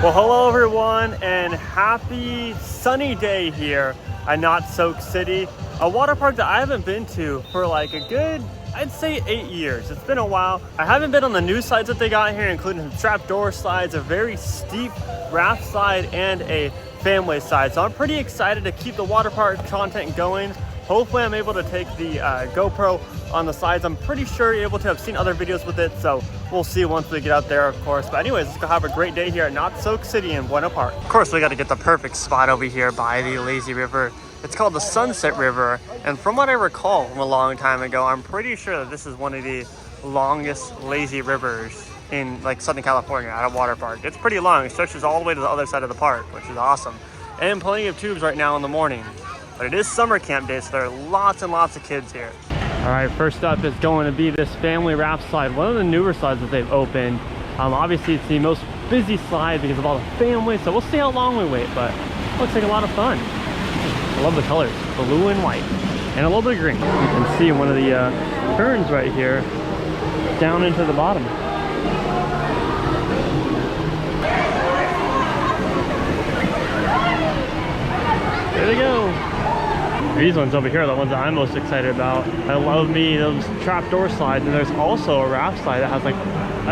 Well, hello everyone, and happy sunny day here at Knott City, a water park that I haven't been to for like a good, I'd say 8 years. It's been a while. I haven't been on the new slides that they got here, including some trapdoor slides, a very steep raft slide, and a family slide. So I'm pretty excited to keep the water park content going. Hopefully I'm able to take the GoPro on the sides. I'm pretty sure you're able to have seen other videos with it, so we'll see once we get out there, of course. But anyways, let's go have a great day here at Knott City in Buena Park. Of course, we got to get the perfect spot over here by the lazy river. It's called the Sunset River, and from what I recall from a long time ago, I'm pretty sure that this is one of the longest lazy rivers in like Southern California at a water park. It's pretty long. It stretches all the way to the other side of the park, which is awesome. And plenty of tubes right now in the morning. But it is summer camp day, so there are lots and lots of kids here. All right, first up is going to be this family raft slide, one of the newer slides that they've opened. Obviously, it's the most busy slide because of all the families, so we'll see how long we wait, but it looks like a lot of fun. I love the colors, blue and white, and a little bit of green. You can see one of the ferns right here down into the bottom. There they go. These ones over here are the ones that I'm most excited about. I love me those trapdoor slides, and there's also a raft slide that has like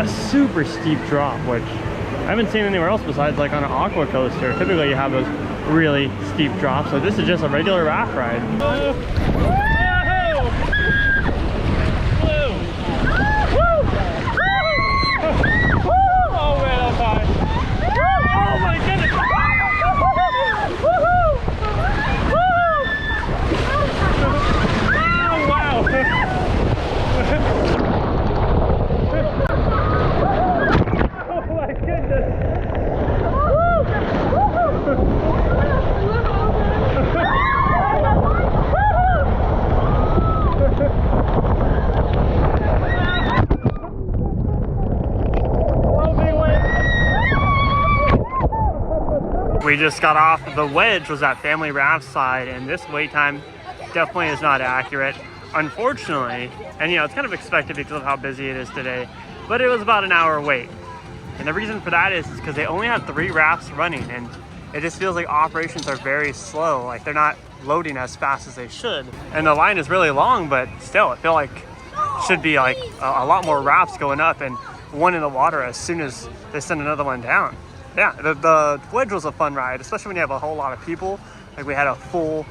a super steep drop, which I haven't seen anywhere else besides like on an aqua coaster. Typically you have those really steep drops, so this is just a regular raft ride. Oh man, that's high. Oh my goodness. We just got off the Wedge, was that family raft slide, and this wait time definitely is not accurate, unfortunately. And you know, it's kind of expected because of how busy it is today, but it was about an hour wait. And the reason for that is because they only have 3 rafts running, and it just feels like operations are very slow. Like they're not loading as fast as they should. And the line is really long, but still, I feel like should be like a lot more rafts going up and one in the water as soon as they send another one down. Yeah, the Voyage was a fun ride, especially when you have a whole lot of people. Like we had a full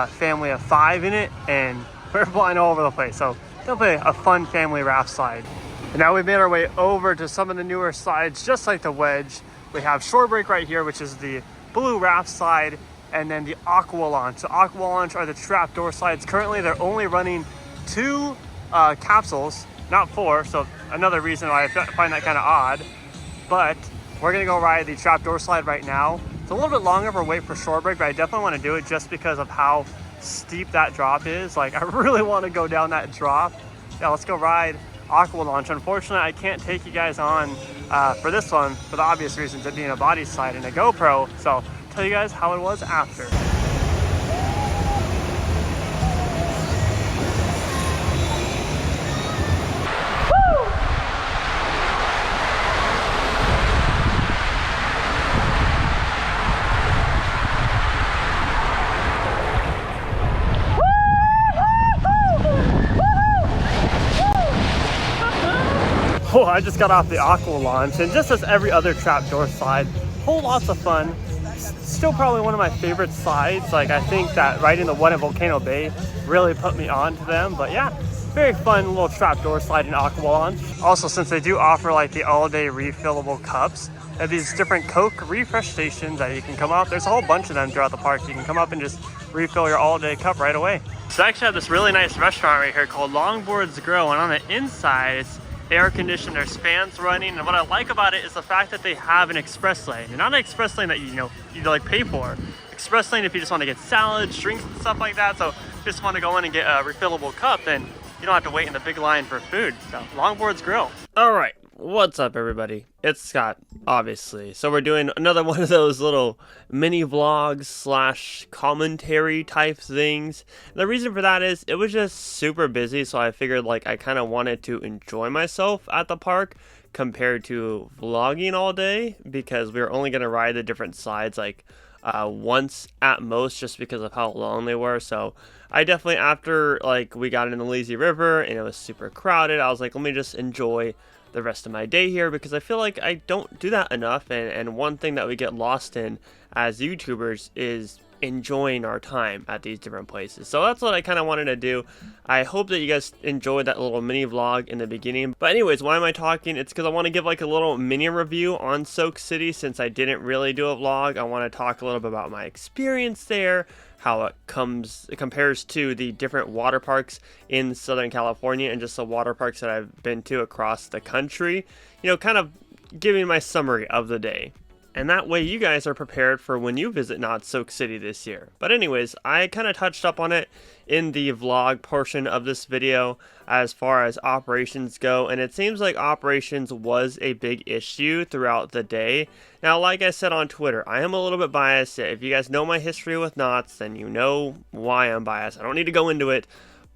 family of 5 in it, and we were flying all over the place. So definitely a fun family raft slide. And now we've made our way over to some of the newer slides, just like the Wedge. We have Shore Break right here, which is the blue raft slide, and then the Aqua Launch. The Aqua Launch are the trapdoor slides. Currently, they're only running 2 capsules, not 4. So another reason why I find that kind of odd. But we're gonna go ride the trapdoor slide right now. It's a little bit longer for wait for Shore Break, but I definitely want to do it just because of how steep that drop is. Like I really want to go down that drop. Yeah, let's go ride Aqua Launch. Unfortunately, I can't take you guys on for this one for the obvious reasons of being a body slide and a GoPro. So I'll tell you guys how it was after. Oh, I just got off the Aqua Launch, and just as every other trapdoor slide, whole lots of fun. Still probably one of my favorite slides. Like I think that riding the one at Volcano Bay really put me on to them. But yeah, very fun little trapdoor slide in Aqua Launch. Also, since they do offer like the all-day refillable cups, they have these different Coke refresh stations that you can come up. There's a whole bunch of them throughout the park. You can come up and just refill your all-day cup right away. So I actually have this really nice restaurant right here called Longboards Grill, and on the inside it's air conditioned, there's fans running, and what I like about it is the fact that they have an express lane. And not an express lane that you like pay for. Express lane if you just want to get salads, drinks, and stuff like that. So if you just want to go in and get a refillable cup, then you don't have to wait in the big line for food. So Longboards Grill. All right, what's up everybody? It's Scott, obviously. So we're doing another one of those little mini vlogs slash commentary type things. And the reason for that is it was just super busy, so I figured like I kind of wanted to enjoy myself at the park, compared to vlogging all day, because we were only going to ride the different slides like once at most, just because of how long they were. So I definitely, after like we got in the lazy river and it was super crowded, I was like, let me just enjoy the rest of my day here, because I feel like I don't do that enough. And one thing that we get lost in as YouTubers is enjoying our time at these different places. So that's what I kind of wanted to do. I hope that you guys enjoyed that little mini vlog in the beginning. But anyways, why am I talking? It's because I want to give like a little mini review on Soak City, since I didn't really do a vlog. I want to talk a little bit about my experience there, how it compares to the different water parks in Southern California, and just the water parks that I've been to across the country. You know, kind of giving my summary of the day. And that way you guys are prepared for when you visit Knott Soak City this year. But anyways, I kind of touched up on it in the vlog portion of this video as far as operations go. And it seems like operations was a big issue throughout the day. Now, like I said on Twitter, I am a little bit biased. If you guys know my history with Knott's, then you know why I'm biased. I don't need to go into it.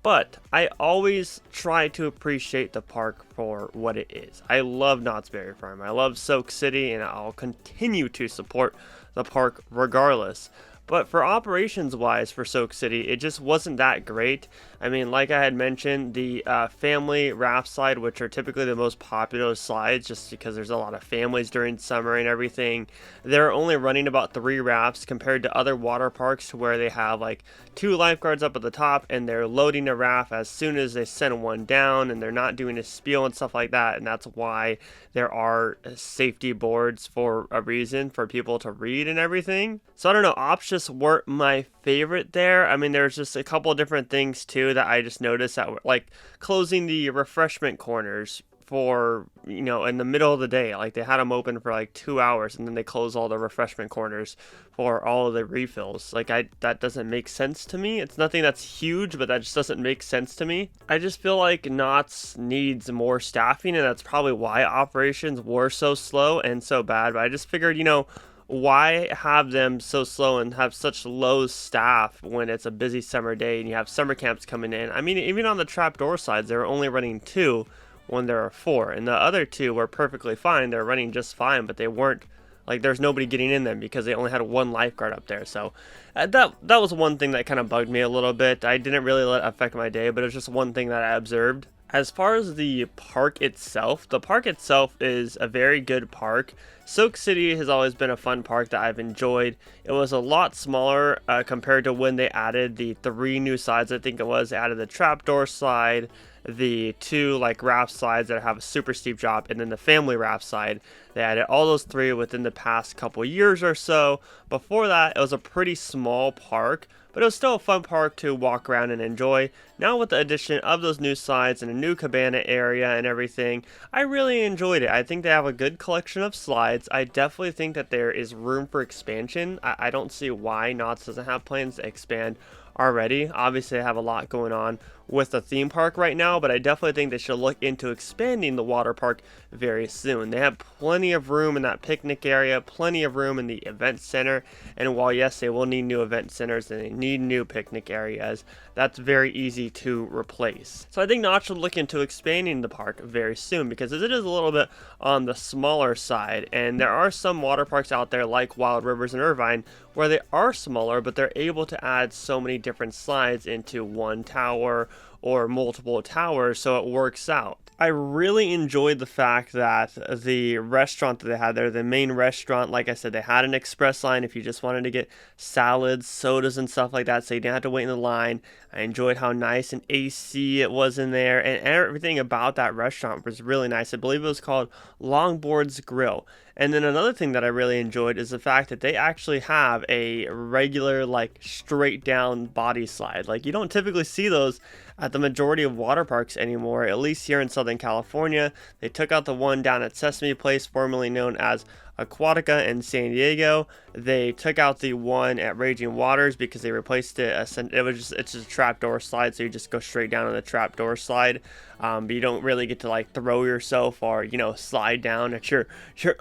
But I always try to appreciate the park for what it is. I love Knott's Berry Farm. I love Soak City, and I'll continue to support the park regardless. But for operations wise for Soak City, it just wasn't that great. I mean, like I had mentioned, the family raft slide, which are typically the most popular slides just because there's a lot of families during summer and everything, they're only running about 3 rafts compared to other water parks where they have like 2 lifeguards up at the top and they're loading a raft as soon as they send one down, and they're not doing a spiel and stuff like that. And that's why there are safety boards for a reason, for people to read and everything. So I don't know, ops just weren't my favorite there. I mean, there's just a couple of different things too that I just noticed that were like closing the refreshment corners for, you know, in the middle of the day. Like they had them open for like 2 hours and then they close all the refreshment corners for all of the refills. Like that doesn't make sense to me. It's nothing that's huge, but that just doesn't make sense to me. I just feel like Knott's needs more staffing, and that's probably why operations were so slow and so bad. But I just figured, you know, why have them so slow and have such low staff when it's a busy summer day and you have summer camps coming in? I mean, even on the Trapdoor Slides, they were only running 2 when there are 4, and the other 2 were perfectly fine. They're running just fine, but they weren't, like, there's nobody getting in them because they only had 1 lifeguard up there. So that was one thing that kind of bugged me a little bit. I didn't really let it affect my day, but it's just one thing that I observed. As far as the park itself is a very good park. Soak City has always been a fun park that I've enjoyed. It was a lot smaller compared to when they added the 3 new slides. I think it was, they added the Trapdoor Slide, the 2 like raft slides that have a super steep drop, and then the family raft slide. They added all those 3 within the past couple years or so. Before that, it was a pretty small park, but it was still a fun park to walk around and enjoy. Now with the addition of those new slides and a new cabana area and everything, I really enjoyed it. I think they have a good collection of slides. I definitely think that there is room for expansion. I don't see why Knott's doesn't have plans to expand already. Obviously, they have a lot going on with the theme park right now, but I definitely think they should look into expanding the water park very soon. They have plenty of room in that picnic area, plenty of room in the event center, and while yes, they will need new event centers and they need new picnic areas, that's very easy to replace. So I think Knott should look into expanding the park very soon, because it is a little bit on the smaller side, and there are some water parks out there like Wild Rivers in Irvine where they are smaller, but they're able to add so many different slides into one tower or multiple towers, so it works out. I really enjoyed the fact that the restaurant that they had there, the main restaurant, like I said, they had an express line if you just wanted to get salads, sodas, and stuff like that, so you didn't have to wait in the line. I enjoyed how nice and AC it was in there, and everything about that restaurant was really nice. I believe it was called Longboard's Grill. And then another thing that I really enjoyed is the fact that they actually have a regular, like, straight down body slide. Like, you don't typically see those at the majority of water parks anymore, at least here in Southern California. They took out the one down at Sesame Place, formerly known as Aquatica in San Diego. They took out the one at Raging Waters because they replaced it. It's just a trapdoor slide, so you just go straight down on the trapdoor slide. but you don't really get to like throw yourself or, you know, slide down at your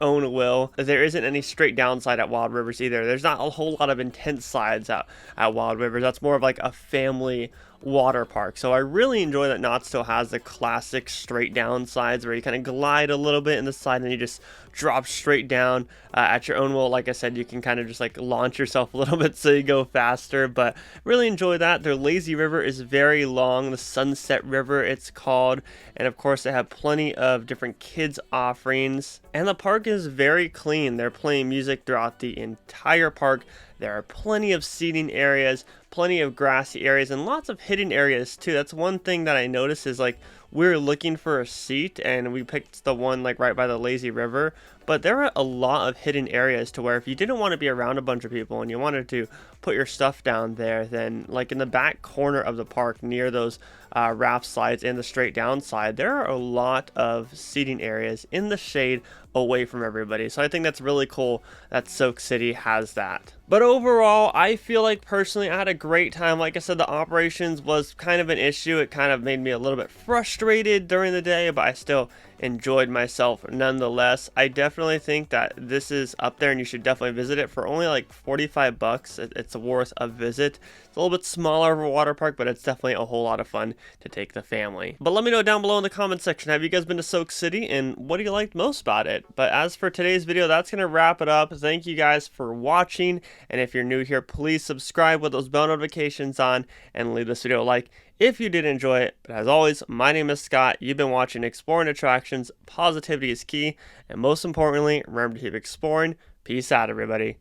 own will. There isn't any straight down slide at Wild Rivers either. There's not a whole lot of intense slides at Wild Rivers. That's more of like a family water park. So I really enjoy that Knott still has the classic straight down slides where you kind of glide a little bit in the slide and you just drop straight down at your own will. Like I said, you can kind of just like launch yourself a little bit so you go faster, but really enjoy that. Their lazy river is very long, the Sunset River it's called, and of course they have plenty of different kids offerings, and the park is very clean. They're playing music throughout the entire park. There are plenty of seating areas, plenty of grassy areas, and lots of hidden areas too. That's one thing that I noticed is like we're looking for a seat and we picked the one like right by the lazy river, but there are a lot of hidden areas to where if you didn't want to be around a bunch of people and you wanted to put your stuff down there, then like in the back corner of the park near those raft slides and the straight down slide, there are a lot of seating areas in the shade away from everybody. So I think that's really cool that Soak City has that. But overall, I feel like personally I had a great time. Like I said, the operations was kind of an issue. It kind of made me a little bit frustrated during the day, but I still enjoyed myself nonetheless. I definitely think that this is up there and you should definitely visit it for only like 45 bucks. It's worth a visit. It's a little bit smaller of a water park, but it's definitely a whole lot of fun to take the family. But let me know down below in the comment section, have you guys been to Soak City and what do you like most about it? But as for today's video, that's going to wrap it up. Thank you guys for watching, and if you're new here, please subscribe with those bell notifications on and leave this video a like if you did enjoy it. But as always, my name is Scott. You've been watching Exploring Attractions. Positivity is key, and most importantly, remember to keep exploring. Peace out, everybody.